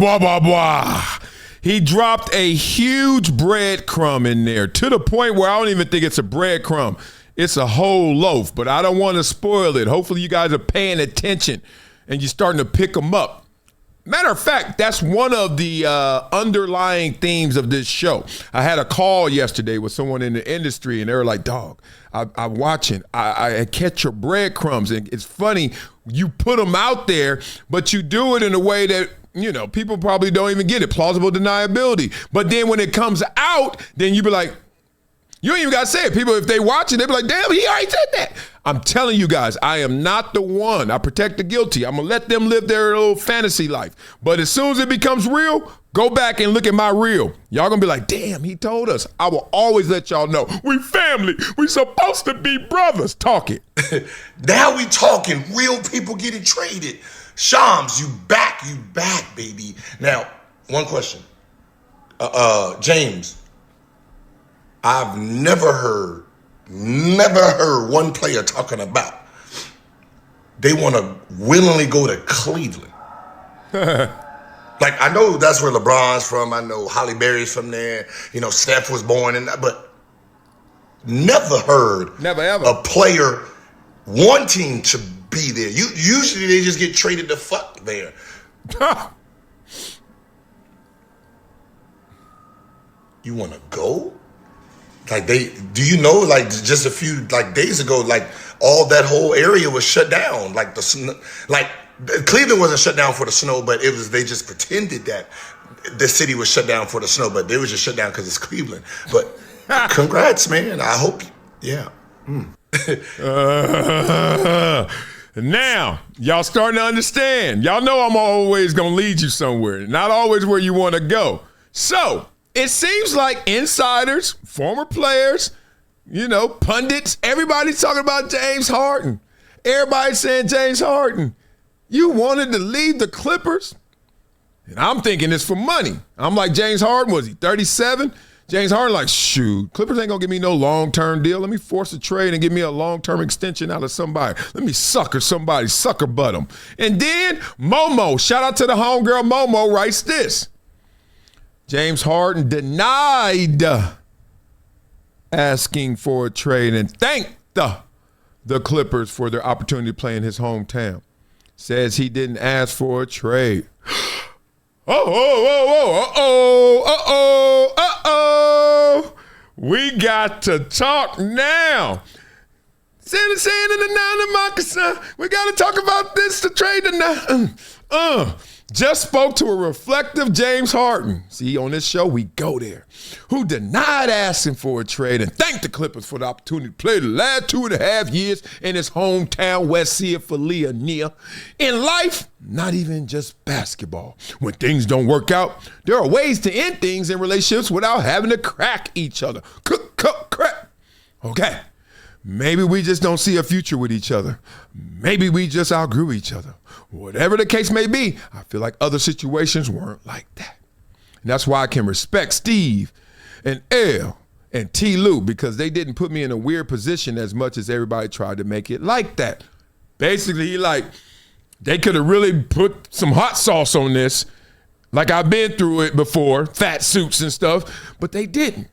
Blah, blah, blah. He dropped a huge breadcrumb in there to the point where I don't even think it's a breadcrumb. It's a whole loaf, but I don't want to spoil it. Hopefully you guys are paying attention and you're starting to pick them up. Matter of fact, that's one of the underlying themes of this show. I had a call yesterday with someone in the industry, and they were like, dog, I'm watching. I catch your breadcrumbs. And it's funny, you put them out there, but you do it in a way that, you know, people probably don't even get it. Plausible deniability. But then when it comes out, then you be like, you ain't even got to say it. People, if they watch it, they be like, damn, he already said that. I'm telling you guys, I am not the one. I protect the guilty. I'm going to let them live their little fantasy life. But as soon as it becomes real, go back and look at my reel. Y'all going to be like, damn, he told us. I will always let y'all know. We family. We supposed to be brothers. Talk it. Now we talking. Real people getting traded. Shams, you back, baby. Now, one question. James, I've never heard one player talking about they want to willingly go to Cleveland. Like, I know that's where LeBron's from. I know Halle Berry's from there. You know, Steph was born in that, but never heard ever a player wanting to be there. Usually they just get traded the fuck there. You want to go? Like, do you know, like, just a few, like, days ago, like, all that whole area was shut down. Like, Cleveland wasn't shut down for the snow, but they just pretended that the city was shut down for the snow, but they was just shut down because it's Cleveland. But congrats, man. I hope, yeah. Now, y'all starting to understand. Y'all know I'm always going to lead you somewhere, not always where you want to go. So, it seems like insiders, former players, you know, pundits, everybody's talking about James Harden. Everybody's saying, James Harden, you wanted to leave the Clippers? And I'm thinking it's for money. I'm like, James Harden, was he 37? James Harden like, shoot, Clippers ain't going to give me no long-term deal. Let me force a trade and give me a long-term extension out of somebody. Let me sucker butt him. And then Momo, shout out to the homegirl Momo, writes this. James Harden denied asking for a trade and thanked the Clippers for their opportunity to play in his hometown. Says he didn't ask for a trade. We got to talk now. Saying in the we got to talk about this to trade tonight. Just spoke to a reflective James Harden. See, on this show, we go there. Who denied asking for a trade and thanked the Clippers for the opportunity to play the last 2.5 years in his hometown, West VINIA. In life, not even just basketball. When things don't work out, there are ways to end things in relationships without having to crack each other. Crack. Okay. Maybe we just don't see a future with each other. Maybe we just outgrew each other. Whatever the case may be, I feel like other situations weren't like that. And that's why I can respect Steve and L and T. Lou, because they didn't put me in a weird position as much as everybody tried to make it like that. Basically, they could have really put some hot sauce on this, like I've been through it before, fat suits and stuff, but they didn't.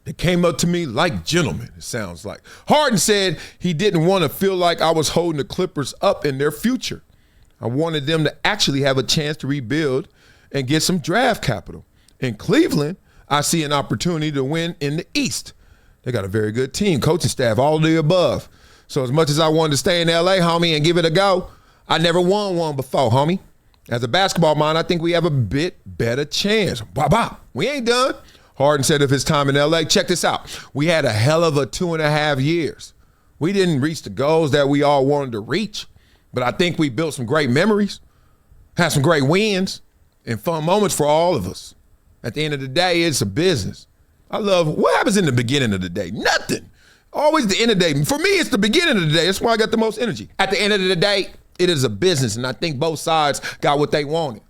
They came up to me like gentlemen, it sounds like. Harden said he didn't want to feel like I was holding the Clippers up in their future. I wanted them to actually have a chance to rebuild and get some draft capital. In Cleveland, I see an opportunity to win in the East. They got a very good team, coaching staff, all of the above. So as much as I wanted to stay in LA, homie, and give it a go, I never won one before, homie. As a basketball mind, I think we have a bit better chance. Bye-bye. We ain't done. Harden said of his time in LA, check this out. We had a hell of a 2.5 years. We didn't reach the goals that we all wanted to reach, but I think we built some great memories, had some great wins, and fun moments for all of us. At the end of the day, it's a business. I love, what happens in the beginning of the day? Nothing. Always the end of the day. For me, it's the beginning of the day. That's why I got the most energy. At the end of the day, it is a business, and I think both sides got what they wanted,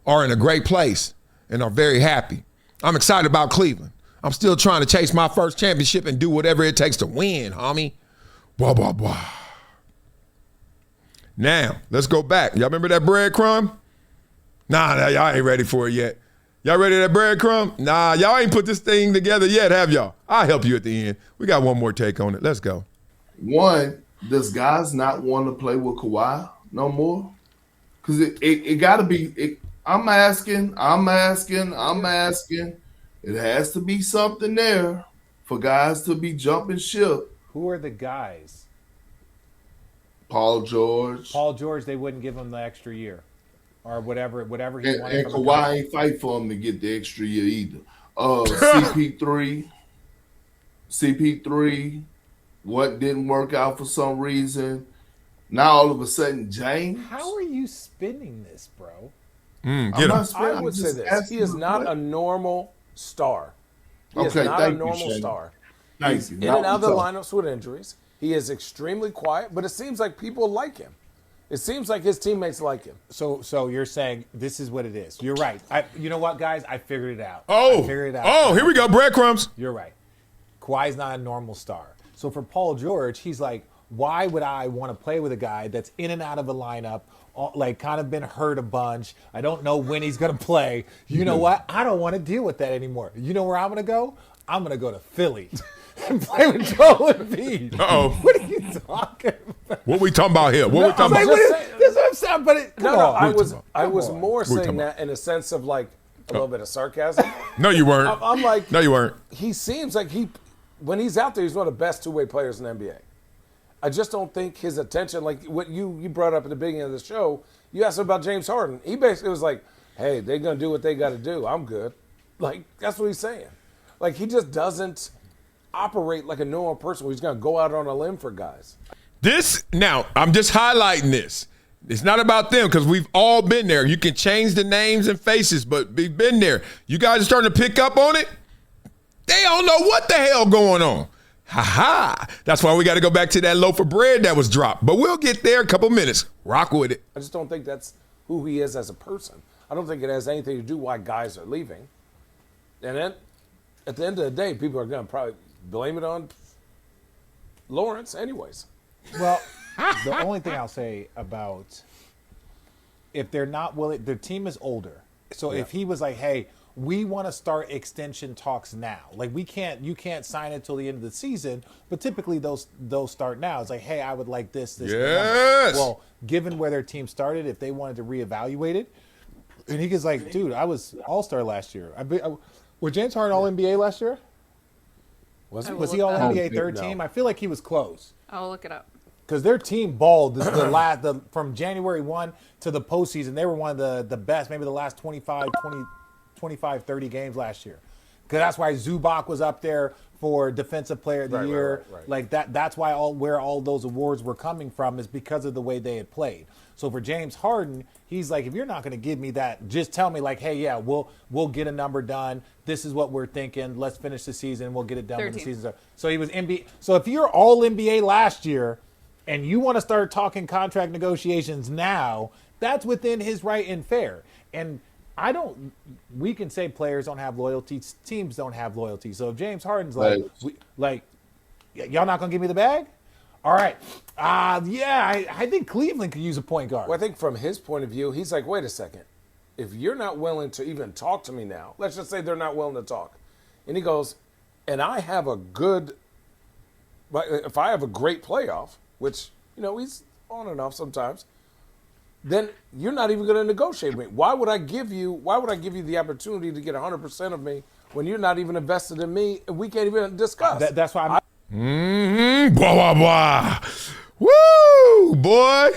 are in a great place, and are very happy. I'm excited about Cleveland. I'm still trying to chase my first championship and do whatever it takes to win, homie. Blah, blah, blah. Now, let's go back. Y'all remember that breadcrumb? Nah, y'all ain't ready for it yet. Y'all ready to that breadcrumb? Nah, y'all ain't put this thing together yet, have y'all? I'll help you at the end. We got one more take on it. Let's go. One, does guys not want to play with Kawhi no more? Because it got to be. I'm asking. It has to be something there for guys to be jumping ship. Who are the guys? Paul George. Paul George, they wouldn't give him the extra year. Or whatever he wanted. And Kawhi ain't fight for him to get the extra year either. CP3, what didn't work out for some reason. Now all of a sudden, James. How are you spinning this, bro? Get him. I would say this. He is not a normal star. He is not a normal star. Thank you. In and out of the lineups with injuries. He is extremely quiet, but it seems like people like him. It seems like his teammates like him. So you're saying this is what it is. You're right. You know what, guys? I figured it out. Oh, here we go. Breadcrumbs. You're right. Kawhi's not a normal star. So for Paul George, he's like, why would I want to play with a guy that's in and out of the lineup, like kind of been hurt a bunch? I don't know when he's going to play. You know what? I don't want to deal with that anymore. You know where I'm going to go? I'm going to go to Philly and play with Joel Embiid. Uh-oh. What are you talking about? What we talking about here? What we talking about? That's what I'm saying, but come on. I was more saying that in a sense of like a little bit of sarcasm. No, you weren't. I'm like, no, you weren't. He seems like when he's out there, he's one of the best two-way players in the NBA. I just don't think his attention, like what you brought up at the beginning of the show, you asked him about James Harden. He basically was like, hey, they're going to do what they got to do. I'm good. Like, that's what he's saying. Like, he just doesn't operate like a normal person where he's going to go out on a limb for guys. Now, I'm just highlighting this. It's not about them because we've all been there. You can change the names and faces, but we've been there. You guys are starting to pick up on it. They don't know what the hell going on. Ha-ha. That's why we got to go back to that loaf of bread that was dropped. But we'll get there in a couple minutes. Rock with it. I just don't think that's who he is as a person. I don't think it has anything to do why guys are leaving. And then at the end of the day, people are going to probably blame it on Lawrence anyways. Well, the only thing I'll say about if they're not willing, their team is older. So if he was like, hey, we want to start extension talks now. Like you can't sign it till the end of the season, but typically those start now. It's like, hey, I would like this. Yes. Well, given where their team started, if they wanted to reevaluate it, and he was like, dude, I was All-Star last year. Was James Harden All-NBA last year? Was he All-NBA third team? I feel like he was close. I'll look it up. Because their team balled from January 1 to the postseason. They were one of the best, maybe the last 25, 30 games last year. Because that's why Zubac was up there for Defensive Player of the Year. Right. Like that's why where all those awards were coming from is because of the way they had played. So for James Harden, he's like, if you're not going to give me that, just tell me like, hey, yeah, we'll get a number done. This is what we're thinking. Let's finish the season. We'll get it done 13. when the season's up. So he was NBA. So if you're all NBA last year and you want to start talking contract negotiations now, that's within his right and fair. And we can say players don't have loyalty, teams don't have loyalty. So if James Harden's like, y'all not going to give me the bag? All right. I think Cleveland could use a point guard. Well, I think from his point of view, he's like, wait a second. If you're not willing to even talk to me now, let's just say they're not willing to talk. And he goes, and I have if I have a great playoff, which, he's on and off sometimes, then you're not even going to negotiate with me. Why would I give you the opportunity to get 100% of me when you're not even invested in me and we can't even discuss? That's why Blah, blah, blah. Woo, boy.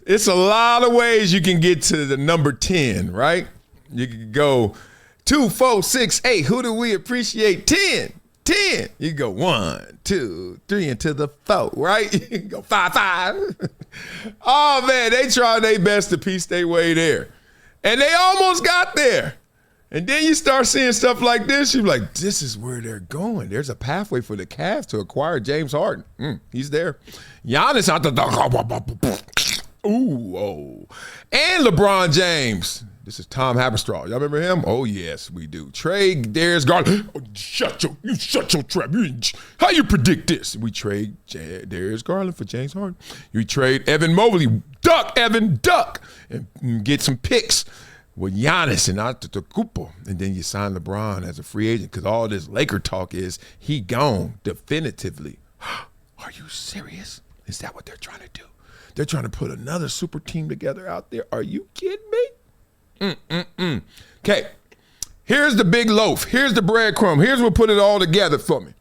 It's a lot of ways you can get to the number 10, right? You could go 2, 4, 6, 8. Who do we appreciate? 10. You go 1, 2, 3 into the 4, right? You can go 5, 5. Oh, man, they tried their best to piece their way there. And they almost got there. And then you start seeing stuff like this. You're like, this is where they're going. There's a pathway for the Cavs to acquire James Harden. He's there. Giannis out the ooh, and LeBron James. This is Tom Haberstraw. Y'all remember him? Oh, yes, we do. Trade Darius Garland. Oh, shut your trap. How you predict this? We trade Darius Garland for James Harden. You trade Evan Mobley. Duck, Evan, duck. And get some picks. with Giannis and Antetokounmpo, and then you sign LeBron as a free agent because all this Laker talk is he gone definitively. Are you serious? Is that what they're trying to do? They're trying to put another super team together out there. Are you kidding me? Okay, here's the big loaf. Here's the breadcrumb. Here's what put it all together for me.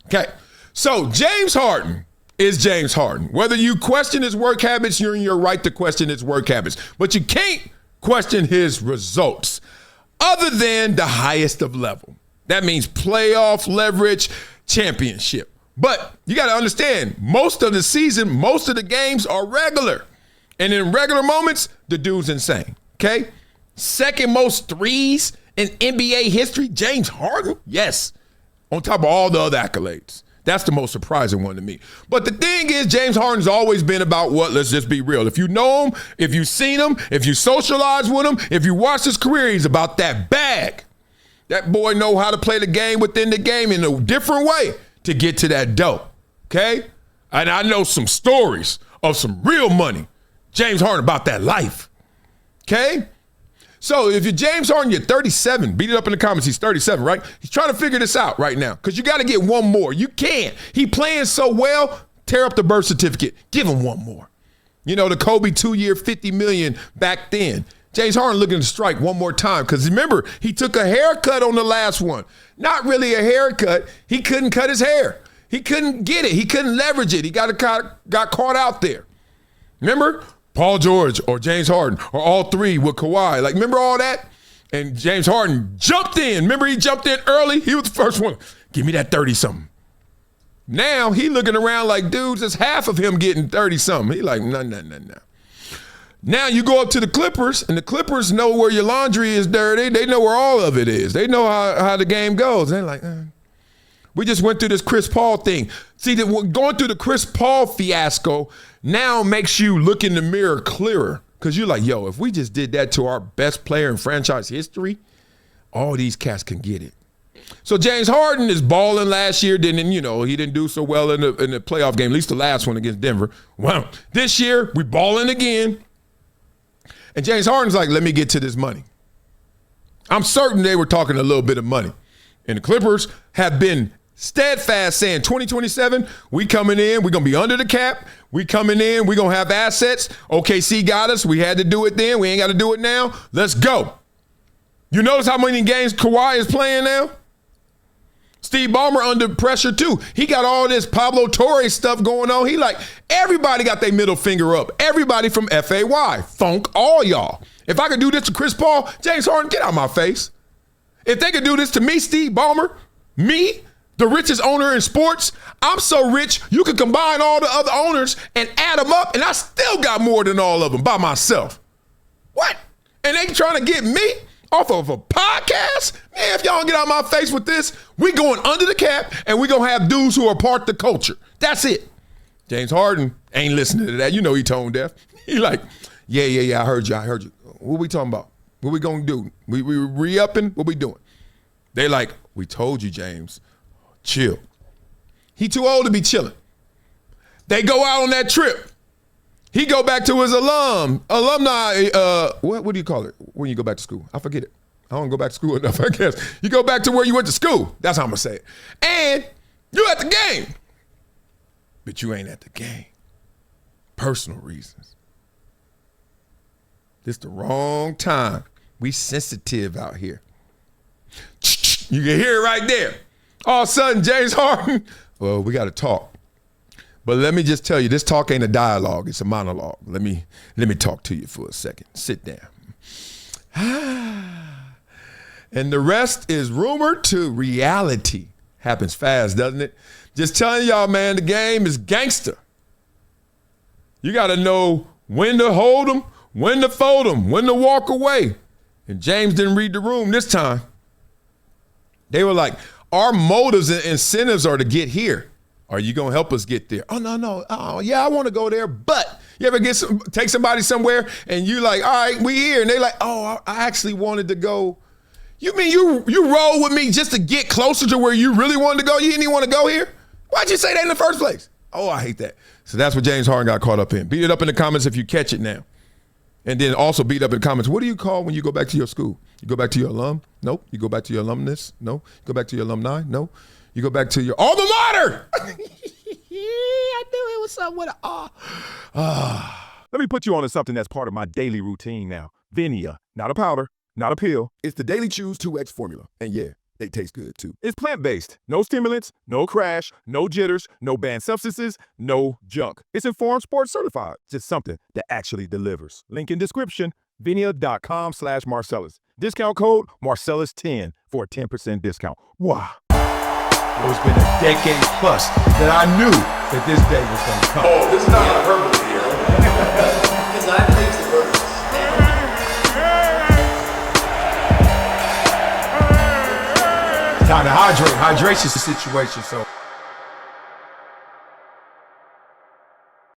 Okay, so James Harden is James Harden. Whether you question his work habits, you're in your right to question his work habits. But you can't question his results other than the highest of level. That means playoff leverage, championship. But you got to understand, most of the season, most of the games are regular. And in regular moments, the dude's insane, okay? Second most threes in NBA history, James Harden? Yes, on top of all the other accolades. That's the most surprising one to me. But the thing is, James Harden's always been about what? Let's just be real. If you know him, if you've seen him, if you socialize with him, if you watch his career, he's about that bag. That boy know how to play the game within the game in a different way to get to that dough, okay? And I know some stories of some real money. James Harden about that life, okay? So if you're James Harden, you're 37. Beat it up in the comments. He's 37, right? He's trying to figure this out right now because you got to get one more. You can't. He playing so well, tear up the birth certificate. Give him one more. You know, the Kobe 2-year, $50 million back then. James Harden looking to strike one more time because remember, he took a haircut on the last one. Not really a haircut. He couldn't cut his hair. He couldn't get it. He couldn't leverage it. He got caught out there. Remember? Paul George or James Harden or all three with Kawhi. Like, remember all that? And James Harden jumped in. Remember he jumped in early? He was the first one. Give me that 30-something. Now he looking around like, dudes, it's half of him getting 30-something. He like, no. Now you go up to the Clippers, and the Clippers know where your laundry is dirty. They know where all of it is. They know how the game goes. They're like, We just went through this Chris Paul thing. See, going through the Chris Paul fiasco now makes you look in the mirror clearer because you're like, yo, if we just did that to our best player in franchise history, all these cats can get it. So James Harden is balling last year. He didn't do so well in the playoff game, at least the last one against Denver. Well, this year we balling again. And James Harden's like, let me get to this money. I'm certain they were talking a little bit of money. And the Clippers have been steadfast saying 2027, we coming in, we're going to be under the cap. We coming in, we're going to have assets. OKC got us. We had to do it then. We ain't got to do it now. Let's go. You notice how many games Kawhi is playing now? Steve Ballmer under pressure too. He got all this Pablo Torre stuff going on. He like, everybody got their middle finger up. Everybody from FAY. Funk all y'all. If I could do this to Chris Paul, James Harden, get out my face. If they could do this to me, Steve Ballmer, me, the richest owner in sports, I'm so rich, you could combine all the other owners and add them up, and I still got more than all of them by myself. What? And they trying to get me off of a podcast? Man, if y'all don't get out my face with this, we going under the cap, and we going to have dudes who are part of the culture. That's it. James Harden ain't listening to that. You know he tone deaf. He like, yeah, I heard you. What we talking about? What we going to do? We re-upping? What we doing? They like, we told you, James. Chill. He too old to be chilling. They go out on that trip. He go back to his alumni, what do you call it when you go back to school? I forget it. I don't go back to school enough, I guess. You go back to where you went to school. That's how I'm going to say it. And you at the game. But you ain't at the game. Personal reasons. This the wrong time. We sensitive out here. You can hear it right there. All of a sudden, James Harden, well, we got to talk. But let me just tell you, this talk ain't a dialogue, it's a monologue. Let me talk to you for a second. Sit down. And the rest is rumor to reality. Happens fast, doesn't it? Just telling y'all, man, the game is gangster. You got to know when to hold them, when to fold them, when to walk away. And James didn't read the room this time. They were like, our motives and incentives are to get here. Are you going to help us get there? Oh, no. Oh, yeah, I want to go there. But you ever take somebody somewhere and you like, all right, we here. And they like, oh, I actually wanted to go. You mean you roll with me just to get closer to where you really wanted to go? You didn't even want to go here? Why'd you say that in the first place? Oh, I hate that. So that's what James Harden got caught up in. Beat it up in the comments if you catch it now. And then also beat up in the comments. What do you call when you go back to your school? You go back to your alum? Nope. You go back to your alumnus? No. You go back to your alumni? No. You go back to your alma mater. I knew it was something with an Let me put you on to something that's part of my daily routine now. VINIA, not a powder, not a pill. It's the Daily Chews 2X formula. And yeah, they taste good too. It's plant-based. No stimulants, no crash, no jitters, no banned substances, no junk. It's Informed Sports certified. Just something that actually delivers. Link in description, vinia.com/Marcellus. Discount code Marcellus10 for a 10% discount. Wow. It's been a decade plus that I knew that this day was going to come. Oh, this is not hyperbole here. Because I think the verse. Time to hydrate. Hydration's the situation, so